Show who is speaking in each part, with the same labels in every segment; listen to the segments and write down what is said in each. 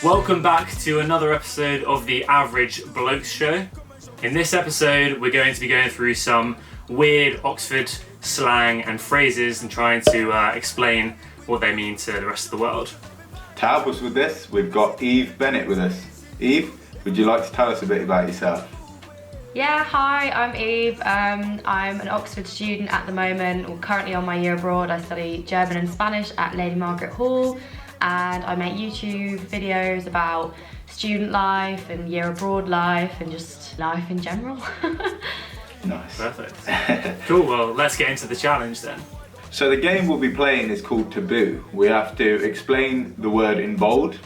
Speaker 1: Welcome back to another episode of the Average Blokes Show. In this episode, we're going to be going through some weird Oxford slang and phrases and trying to explain what they mean to the rest of the world.
Speaker 2: To help us with this, we've got Bennett with us. Eve, would you like to tell us a bit about yourself?
Speaker 3: Yeah, hi, I'm Eve. I'm an Oxford student at the moment, or currently on my year abroad. I study German and Spanish at Lady Margaret Hall, and I make YouTube videos about student life and year abroad life and just life in general.
Speaker 2: Nice.
Speaker 1: Perfect. Cool, well, let's get into the challenge then.
Speaker 2: So the game we'll be playing is called Taboo. We have to explain the word in bold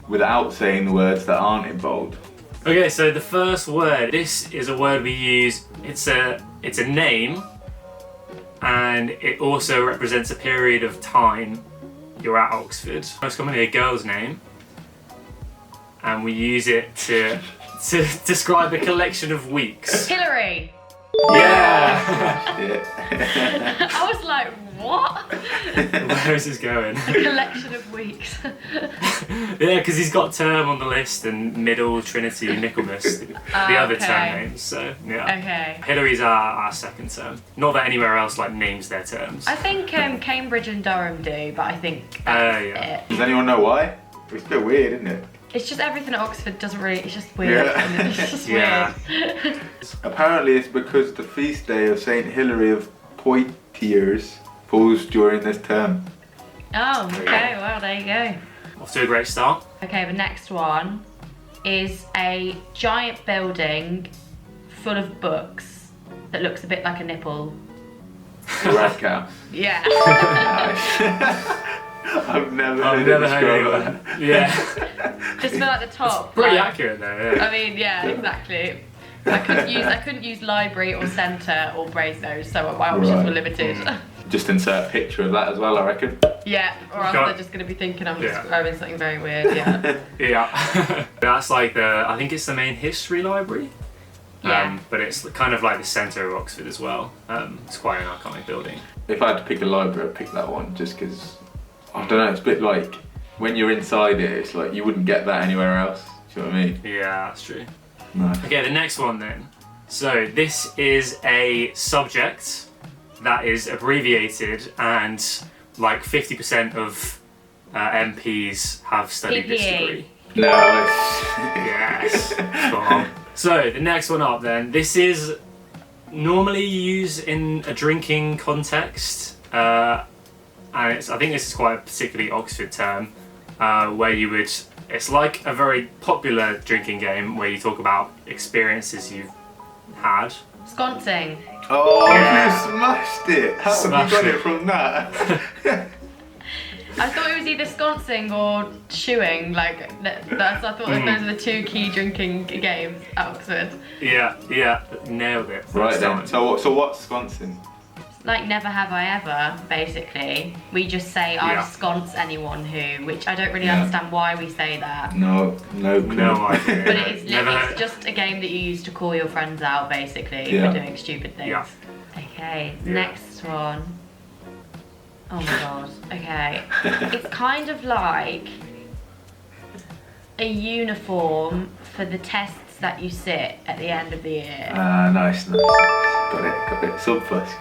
Speaker 2: without saying the words that aren't in bold.
Speaker 1: Okay, so the first word, this is a word we use, it's a name, and it also represents a period of time you're at Oxford. Most commonly a girl's name, and we use it to describe a collection of weeks.
Speaker 3: Hillary!
Speaker 1: Yeah!
Speaker 2: Yeah.
Speaker 3: I was like, what?
Speaker 1: Where is this going?
Speaker 3: A collection of weeks.
Speaker 1: Yeah, because he's got term on the list and middle, Trinity, Michaelmas, the other term names, so yeah.
Speaker 3: Okay.
Speaker 1: Hillary's our second term. Not that anywhere else like names their terms.
Speaker 3: I think Cambridge and Durham do, but I think that's
Speaker 1: Yeah.
Speaker 3: it.
Speaker 2: Does anyone know why? It's a bit weird, isn't it?
Speaker 3: It's just everything at Oxford doesn't really, it's just weird.
Speaker 2: Yeah.
Speaker 3: It's just
Speaker 1: Yeah.
Speaker 3: weird.
Speaker 2: Apparently it's because the feast day of St. Hilary of Poitiers falls during this term.
Speaker 3: Oh, okay, well, there you go.
Speaker 1: Off to a great start.
Speaker 3: Okay, the next one is a giant building full of books that looks a bit like a nipple.
Speaker 2: The red cow.
Speaker 3: Yeah.
Speaker 2: Nice. I've never heard it described.
Speaker 1: that. Yeah.
Speaker 3: Just for like the top.
Speaker 1: Pretty
Speaker 3: like,
Speaker 1: accurate though, yeah.
Speaker 3: I mean, yeah, exactly. I couldn't use library or centre or Brasenose, so my options
Speaker 2: Right.
Speaker 3: were limited.
Speaker 2: Just insert a picture of that as well, I reckon.
Speaker 3: Yeah, or else
Speaker 1: Got-
Speaker 3: they're just going to be thinking I'm
Speaker 1: Yeah.
Speaker 3: describing something very weird, yeah.
Speaker 1: Yeah. That's like I think it's the main history library.
Speaker 3: Yeah.
Speaker 1: But it's kind of like the centre of Oxford as well. It's quite an iconic building.
Speaker 2: If I had to pick a library, I'd pick that one just because, I don't know, it's a bit like when you're inside it, it's like you wouldn't get that anywhere else. Do you know what I mean?
Speaker 1: Yeah, that's true.
Speaker 2: Nice.
Speaker 1: Okay, the next one then. So this is a subject that is abbreviated, and like 50% of MPs have studied this
Speaker 3: PPE.
Speaker 1: degree.
Speaker 2: Nice.
Speaker 1: Yes. Spot on. So the next one up then. This is normally used in a drinking context, and I think this is quite a particularly Oxford term, where you would. It's like a very popular drinking game where you talk about experiences you've had.
Speaker 3: Sconcing.
Speaker 2: Oh,
Speaker 1: Yeah.
Speaker 2: you smashed it! How have
Speaker 1: Smashed
Speaker 2: you got
Speaker 1: it.
Speaker 2: it from that?
Speaker 3: I thought it was either sconcing or shoeing. Like I thought those were the two key drinking games at Oxford.
Speaker 1: Yeah, nailed it.
Speaker 2: Right
Speaker 1: First
Speaker 2: then,
Speaker 1: time.
Speaker 2: so what's sconcing?
Speaker 3: Like never have I ever, basically. We just say
Speaker 1: Yeah.
Speaker 3: I've sconced anyone who, which I don't really
Speaker 2: Yeah.
Speaker 3: understand why we say that.
Speaker 2: No clue.
Speaker 1: No idea.
Speaker 3: But it is
Speaker 1: Never
Speaker 3: it's
Speaker 1: heard.
Speaker 3: just a game that you use to call your friends out, basically,
Speaker 2: Yeah.
Speaker 3: for doing stupid things.
Speaker 1: Yeah.
Speaker 3: Okay,
Speaker 1: Yeah.
Speaker 3: next one. Oh my god. Okay. It's kind of like a uniform for the tests that you sit at the end of the year.
Speaker 2: Nice. Got it. Subflask.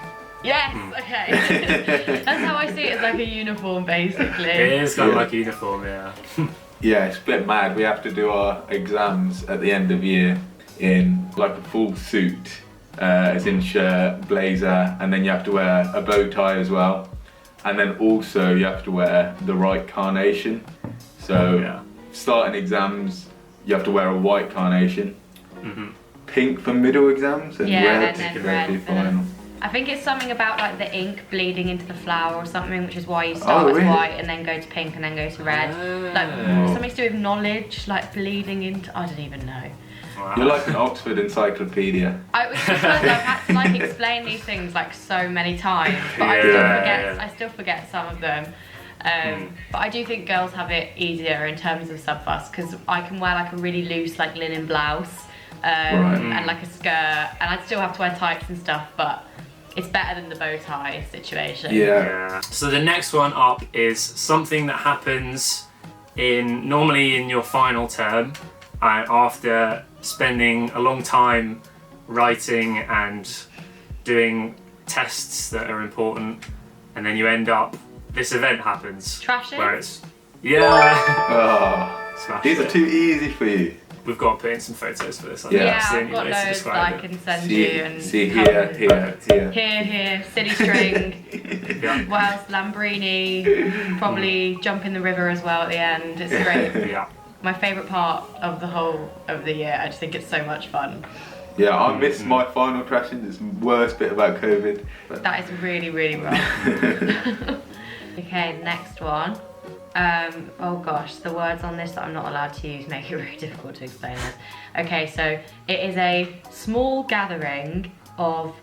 Speaker 3: Yes, okay. That's how I see it, as like a uniform, basically.
Speaker 1: It is kind of
Speaker 2: Yeah.
Speaker 1: like a uniform, yeah.
Speaker 2: Yeah, it's a bit mad. We have to do our exams at the end of year in like a full suit, as in shirt, blazer, and then you have to wear a bow tie as well. And then also you have to wear the right carnation. So
Speaker 1: Yeah.
Speaker 2: starting exams, you have to wear a white carnation.
Speaker 1: Mm-hmm.
Speaker 2: Pink for middle exams and
Speaker 3: Yeah,
Speaker 2: red
Speaker 3: and then
Speaker 2: for
Speaker 3: red
Speaker 2: the
Speaker 3: for the-
Speaker 2: final.
Speaker 3: I think it's something about like the ink bleeding into the flower or something, which is why you start
Speaker 2: Oh,
Speaker 3: as
Speaker 2: really?
Speaker 3: white and then go to pink and then go to red. Like
Speaker 1: Oh.
Speaker 3: something to do with knowledge, like bleeding into. I don't even know.
Speaker 1: Wow.
Speaker 2: You're like an Oxford encyclopedia.
Speaker 3: I was because I've had to like explain these things like so many times, but
Speaker 1: Yeah.
Speaker 3: I still forget some of them. But I do think girls have it easier in terms of subfuss because I can wear like a really loose like linen blouse and like a skirt, and I'd still have to wear tights and stuff, but it's better than the bow tie situation.
Speaker 2: Yeah.
Speaker 1: Yeah. So the next one up is something that happens normally in your final term, and after spending a long time writing and doing tests that are important, and then you end up, this event happens.
Speaker 3: Trashing?
Speaker 1: Where it's, yeah.
Speaker 2: Oh,
Speaker 1: Smash
Speaker 2: these
Speaker 1: it.
Speaker 2: are too easy for you.
Speaker 1: We've got to put in some photos for this. I
Speaker 2: Yeah.
Speaker 1: think
Speaker 3: Yeah,
Speaker 1: that's the
Speaker 3: I've
Speaker 1: only
Speaker 3: got
Speaker 1: way to
Speaker 3: loads that I
Speaker 1: describe it.
Speaker 3: can send you. And
Speaker 2: See here, here.
Speaker 3: Here, silly string.
Speaker 1: Yeah.
Speaker 3: What else? Lambrini. Probably jump in the river as well at the end. It's great.
Speaker 1: Yeah.
Speaker 3: My favourite part of the whole of the year. I just think it's so much fun.
Speaker 2: Yeah, I miss my final trashing. It's the worst bit about COVID. But
Speaker 3: That is really, really rough. Okay, next one. Oh gosh, the words on this that I'm not allowed to use make it really difficult to explain this. Okay, so it is a small gathering of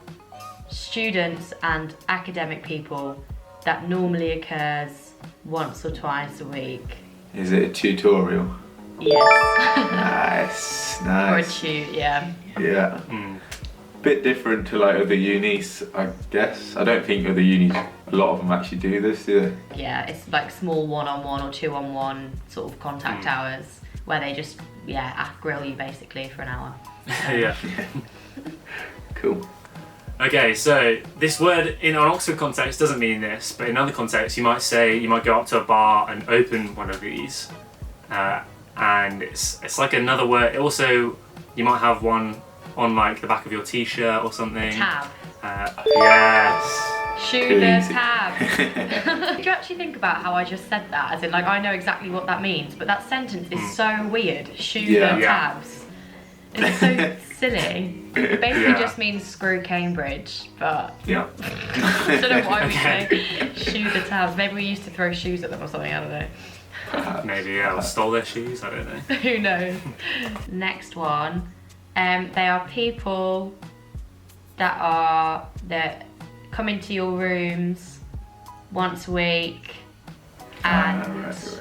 Speaker 3: students and academic people that normally occurs once or twice a week.
Speaker 2: is it a tutorial?
Speaker 3: Yes.
Speaker 2: Nice,
Speaker 3: Or a
Speaker 2: nice.
Speaker 3: tute, yeah.
Speaker 2: Yeah.
Speaker 1: Mm.
Speaker 2: Bit different to like other unis, I guess. I don't think other unis, a lot of them actually do this, do they?
Speaker 3: Yeah, it's like small one-on-one or two-on-one sort of contact hours where they just, grill you basically for an hour.
Speaker 1: Yeah.
Speaker 2: Cool.
Speaker 1: Okay, so this word in an Oxford context doesn't mean this, but in other contexts you might go up to a bar and open one of these, and it's like another word. Also, you might have one on like the back of your t-shirt or something.
Speaker 3: Tab.
Speaker 1: Yes.
Speaker 3: Shoe
Speaker 2: Too
Speaker 3: the
Speaker 2: easy.
Speaker 3: tab. Did you actually think about how I just said that? As in, like, I know exactly what that means, but that sentence is so weird. Shoe
Speaker 2: Yeah.
Speaker 3: the
Speaker 1: Yeah.
Speaker 3: tabs. It's so silly. It basically
Speaker 1: Yeah.
Speaker 3: just means screw Cambridge, but
Speaker 2: Yeah.
Speaker 3: I don't know why we
Speaker 1: Okay.
Speaker 3: say shoe the tabs. Maybe we used to throw shoes at them or something, I don't know.
Speaker 1: Maybe or stole their shoes. I don't know.
Speaker 3: Who knows? Next one. They are people that come into your rooms once a week and
Speaker 2: Right.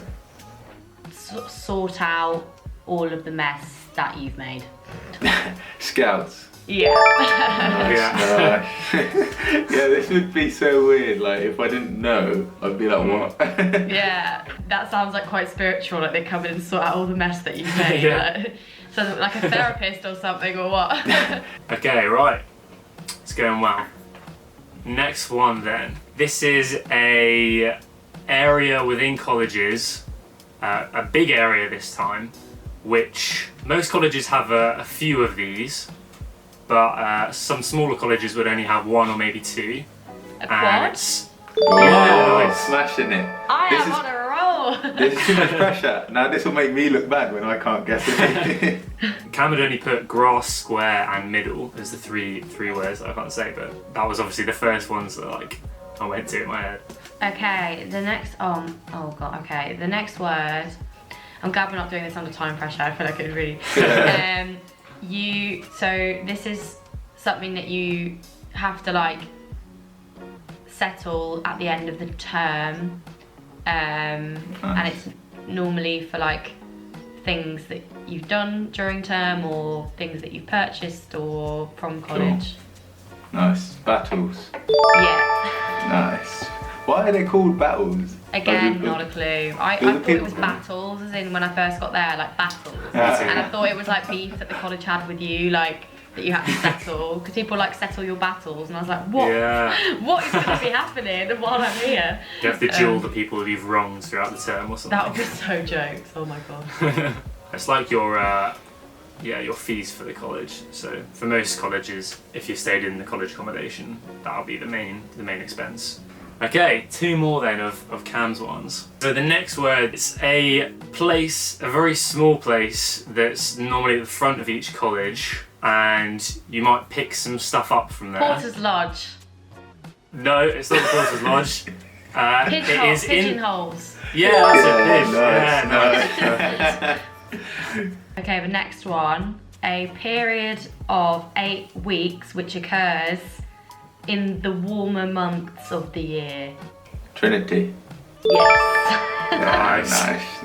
Speaker 3: sort out all of the mess that you've made.
Speaker 2: Scouts.
Speaker 3: Yeah.
Speaker 1: Yeah.
Speaker 2: Yeah, this would be so weird. Like, if I didn't know, I'd be like, what?
Speaker 3: Yeah, that sounds like quite spiritual. Like they come in and sort out all the mess that you've made.
Speaker 1: Yeah.
Speaker 3: So like a therapist or something, or what?
Speaker 1: Okay, right. It's going well. Next one then. This is a area within colleges, a big area this time, which most colleges have a few of these, but some smaller colleges would only have one or maybe two.
Speaker 3: A
Speaker 1: And
Speaker 3: quad?
Speaker 1: it's
Speaker 2: Oh,
Speaker 1: nice.
Speaker 2: smashing it.
Speaker 3: I
Speaker 2: This
Speaker 3: am
Speaker 2: is-
Speaker 3: on a roll.
Speaker 2: There's too much pressure. Now this will make me look bad when I can't guess it.
Speaker 1: Cam had only put grass, square, and middle as the three words that I can't say, but that was obviously the first ones that like I went to in my head.
Speaker 3: Okay, the next oh god, okay. The next word. I'm glad we're not doing this under time pressure. I feel like it was really so this is something that you have to like settle at the end of the term. And it's normally for like things that you've done during term or things that you've purchased or from college.
Speaker 2: Nice. Battles.
Speaker 3: Yeah.
Speaker 2: Nice. Why are they called battles?
Speaker 3: Again, not a clue. I
Speaker 2: Does the
Speaker 3: thought it was
Speaker 2: people-
Speaker 3: battles, as in when I first got there, like battles.
Speaker 2: Ah.
Speaker 3: And I thought it was like beef that the college had with you, like that you had to settle, because people like settle your battles, and I was like, what?
Speaker 1: Yeah.
Speaker 3: What is going to be happening while I'm here?
Speaker 1: You have to duel the people you've wronged throughout the term or something.
Speaker 3: That would be so jokes. Oh my god.
Speaker 1: It's like your fees for the college. So for most colleges, if you stayed in the college accommodation, that'll be the main expense. Okay, two more then of Cam's ones. So the next word is a place, a very small place that's normally at the front of each college, and you might pick some stuff up from there.
Speaker 3: Porter's Lodge.
Speaker 1: No, it's not the Porter's Lodge. It is in.
Speaker 3: Pigeonholes.
Speaker 1: Yeah, that's it.
Speaker 2: Yeah,
Speaker 1: Pigeon.
Speaker 2: nice.
Speaker 1: Yeah,
Speaker 3: Okay, the next one. A period of 8 weeks which occurs in the warmer months of the year.
Speaker 2: Trinity.
Speaker 3: Yes.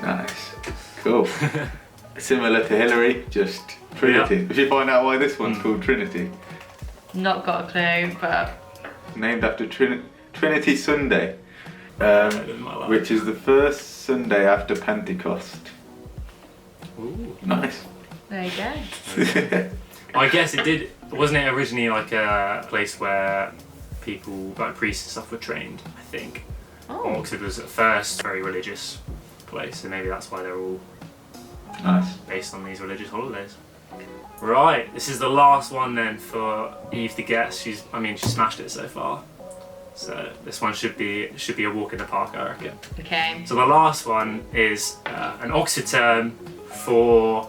Speaker 2: Nice. Cool. Similar to Hillary, just Trinity.
Speaker 1: Yeah.
Speaker 2: Did you find out why this one's called Trinity?
Speaker 3: Not got a clue, but
Speaker 2: Named after Trinity Sunday,
Speaker 1: doesn't matter.
Speaker 2: which is the first Sunday after Pentecost.
Speaker 1: Ooh.
Speaker 2: Nice.
Speaker 3: There you go.
Speaker 1: I guess wasn't it originally like a place where people, like priests and stuff, were trained, I think.
Speaker 3: Oh.
Speaker 1: Oxford was at first a very religious place, so maybe that's why they're all
Speaker 2: Nice.
Speaker 1: based on these religious holidays. Right, this is the last one then for Eve to guess. She smashed it so far. So this one should be a walk in the park, I reckon.
Speaker 3: Okay.
Speaker 1: So the last one is an Oxford term for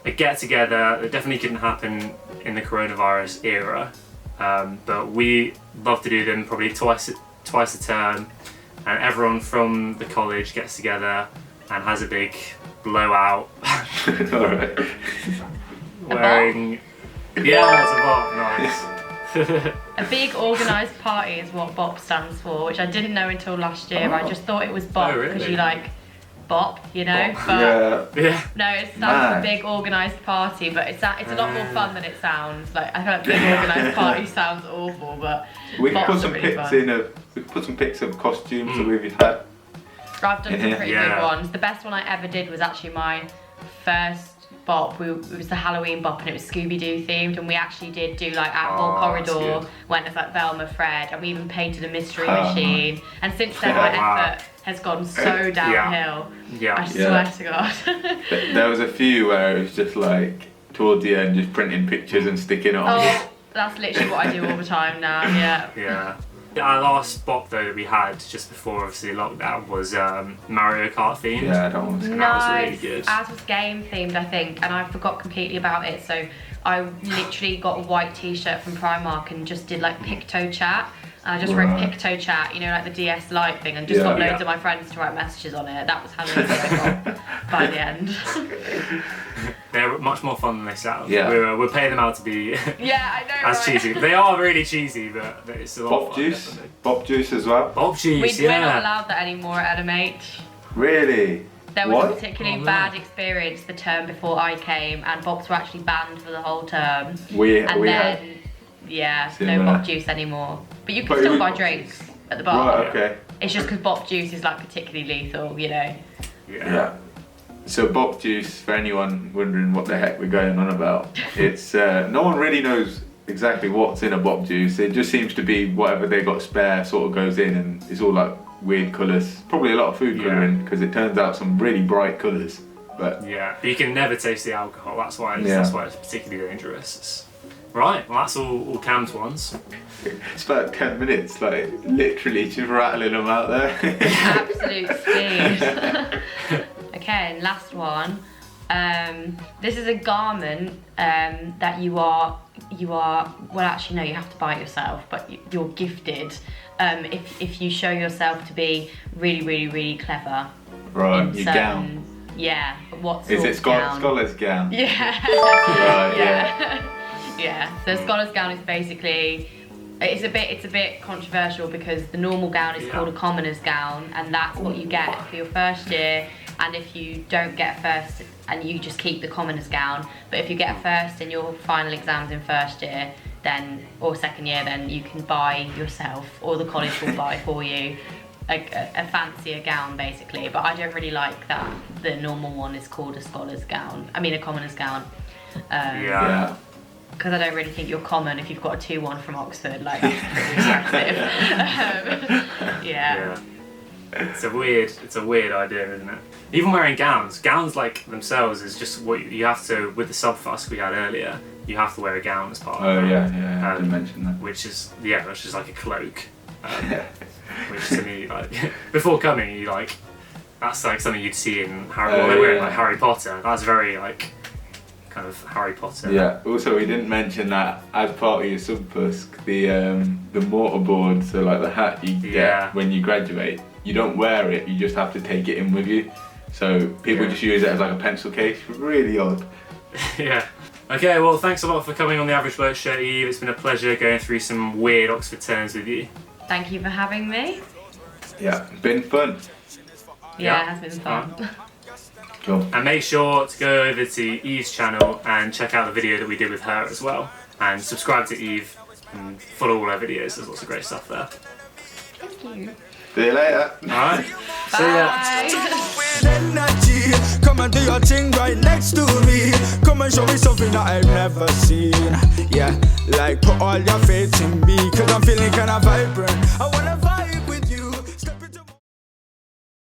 Speaker 1: a get-together that definitely couldn't happen in the coronavirus era, but we love to do them probably twice a term, and everyone from the college gets together and has a big blowout.
Speaker 2: Alright.
Speaker 1: Wearing... Yeah, it's a bop, nice.
Speaker 3: A big organised party is what BOP stands for, which I didn't know until last year.
Speaker 2: Oh.
Speaker 3: I just thought it was BOP because
Speaker 1: really?
Speaker 3: you like bop, you know?
Speaker 1: Bop.
Speaker 3: But
Speaker 2: Yeah.
Speaker 1: Yeah.
Speaker 3: no, it stands for
Speaker 2: Mad.
Speaker 3: big organised party, but it's a lot more fun than it sounds. Like, I feel like big organised party sounds awful, but
Speaker 2: We can put
Speaker 3: BOPs
Speaker 2: some
Speaker 3: are really
Speaker 2: pics
Speaker 3: fun.
Speaker 2: we can put some pics of costumes that we've had.
Speaker 3: I've done some pretty
Speaker 1: Yeah.
Speaker 3: good ones. The best one I ever did was actually my first BOP. It was the Halloween BOP and it was Scooby-Doo themed, and we actually did do like our whole
Speaker 1: that's
Speaker 3: corridor
Speaker 1: good.
Speaker 3: went as like Velma Fred, and we even painted a mystery
Speaker 2: Oh,
Speaker 3: machine. And since then my
Speaker 1: Wow.
Speaker 3: effort has gone so downhill. I
Speaker 1: Yeah.
Speaker 3: swear to God.
Speaker 2: There was a few where it was just like towards the end, just printing pictures and sticking it on.
Speaker 3: Oh, that's literally what I do all the time now. Yeah.
Speaker 1: Yeah. Our last BOP though that we had just before obviously lockdown was Mario Kart themed.
Speaker 2: Yeah, that one was
Speaker 1: And that was really
Speaker 3: Nice.
Speaker 1: good.
Speaker 3: Ours was game themed, I think, and I forgot completely about it. So I literally got a white T-shirt from Primark and just did like Picto Chat. And I just wrote
Speaker 2: Right.
Speaker 3: Picto Chat, you know, like the DS Lite thing, and just
Speaker 2: Yeah.
Speaker 3: got loads
Speaker 1: Yeah.
Speaker 3: of my friends to write messages on it. That was how many I got by the end.
Speaker 1: They're much more fun than they sound.
Speaker 2: Yeah.
Speaker 1: We're paying them out to be
Speaker 3: Yeah, I know.
Speaker 1: as
Speaker 3: right?
Speaker 1: cheesy. They are really cheesy, but it's a lot of
Speaker 2: Bop
Speaker 1: fun,
Speaker 2: juice.
Speaker 1: definitely.
Speaker 2: Bop juice as well.
Speaker 1: Bop juice,
Speaker 3: We're not
Speaker 1: yeah.
Speaker 3: allowed that anymore at LMH.
Speaker 2: Really?
Speaker 3: There was
Speaker 2: Why?
Speaker 3: a particularly
Speaker 1: Oh, no.
Speaker 3: bad experience the term before I came, and bops were actually banned for the whole term.
Speaker 2: We
Speaker 3: And
Speaker 2: we
Speaker 3: then,
Speaker 2: had.
Speaker 3: yeah, no
Speaker 2: Similar.
Speaker 3: bop juice anymore. But you can
Speaker 2: But
Speaker 3: still
Speaker 2: we-
Speaker 3: buy drinks at the bar.
Speaker 2: Right. Okay.
Speaker 3: It's just because bop juice is like particularly lethal, you know.
Speaker 2: Yeah. So bop juice, for anyone wondering what the heck we're going on about, it's no one really knows exactly what's in a bop juice. It just seems to be whatever they got spare sort of goes in, and it's all like weird colours. Probably a lot of food
Speaker 1: Yeah.
Speaker 2: colouring because it turns out some really bright colours. But
Speaker 1: Yeah, but you can never taste the alcohol. That's why
Speaker 2: Yeah.
Speaker 1: it's particularly dangerous. Right, well that's all Cam's ones.
Speaker 2: it's about 10 minutes, like literally just rattling them out there.
Speaker 3: Absolute speed. Okay, and last one. This is a garment that you are. Well, actually, no. You have to buy it yourself, but you're gifted if you show yourself to be really, really, really clever.
Speaker 2: Right,
Speaker 3: in
Speaker 2: your
Speaker 3: certain-
Speaker 2: gown.
Speaker 3: Yeah, but what
Speaker 2: Is
Speaker 3: sort
Speaker 2: it
Speaker 3: of gown?
Speaker 2: scholar's gown?
Speaker 3: Yeah.
Speaker 2: Right,
Speaker 3: yeah. Yeah. So scholar's gown is basically. It's a bit controversial because the normal gown is
Speaker 1: Yeah.
Speaker 3: called a commoner's gown, and that's what you get for your first year. And if you don't get a first, and you just keep the commoner's gown, but if you get a first in your final exams in first year, then or second year, then you can buy yourself, or the college will buy for you a fancier gown basically. But I don't really like that the normal one is called a scholar's gown. I mean a commoner's gown.
Speaker 2: Yeah.
Speaker 3: Because I don't really think you're common if you've got a 2-1 from Oxford, like that's pretty impressive. Yeah.
Speaker 1: It's a weird idea, isn't it? Even wearing gowns like themselves is just what you have to, with the sub-fusk we had earlier, you have to wear a gown as part of
Speaker 2: Oh
Speaker 1: that.
Speaker 2: yeah, I didn't mention that.
Speaker 1: Which is like a cloak. Which to me, like, before coming, you like, that's like something you'd see in Harry Potter. That's very like, kind of Harry Potter.
Speaker 2: Yeah. Also, we didn't mention that as part of your sub-fusk, the mortarboard, so like the hat you get
Speaker 1: Yeah.
Speaker 2: when you graduate, you don't wear it. You just have to take it in with you. So people just use it as like a pencil case. Really odd.
Speaker 1: Yeah. Okay, well, thanks a lot for coming on the Average Bloke Show, Eve. It's been a pleasure going through some weird Oxford terms with you.
Speaker 3: Thank you for having me.
Speaker 2: Yeah, been fun.
Speaker 3: Yeah, it has been fun.
Speaker 2: Cool.
Speaker 1: And make sure to go over to Eve's channel and check out the video that we did with her as well. And subscribe to Eve and follow all her videos. There's lots of great stuff there.
Speaker 3: Thank you.
Speaker 2: See you later.
Speaker 1: Alright. See ya.
Speaker 3: Bye.
Speaker 4: Come and do your thing right next to me. Come and show me something that I've never seen. Yeah, like put all your faith in me, cause I'm feeling kinda vibrant.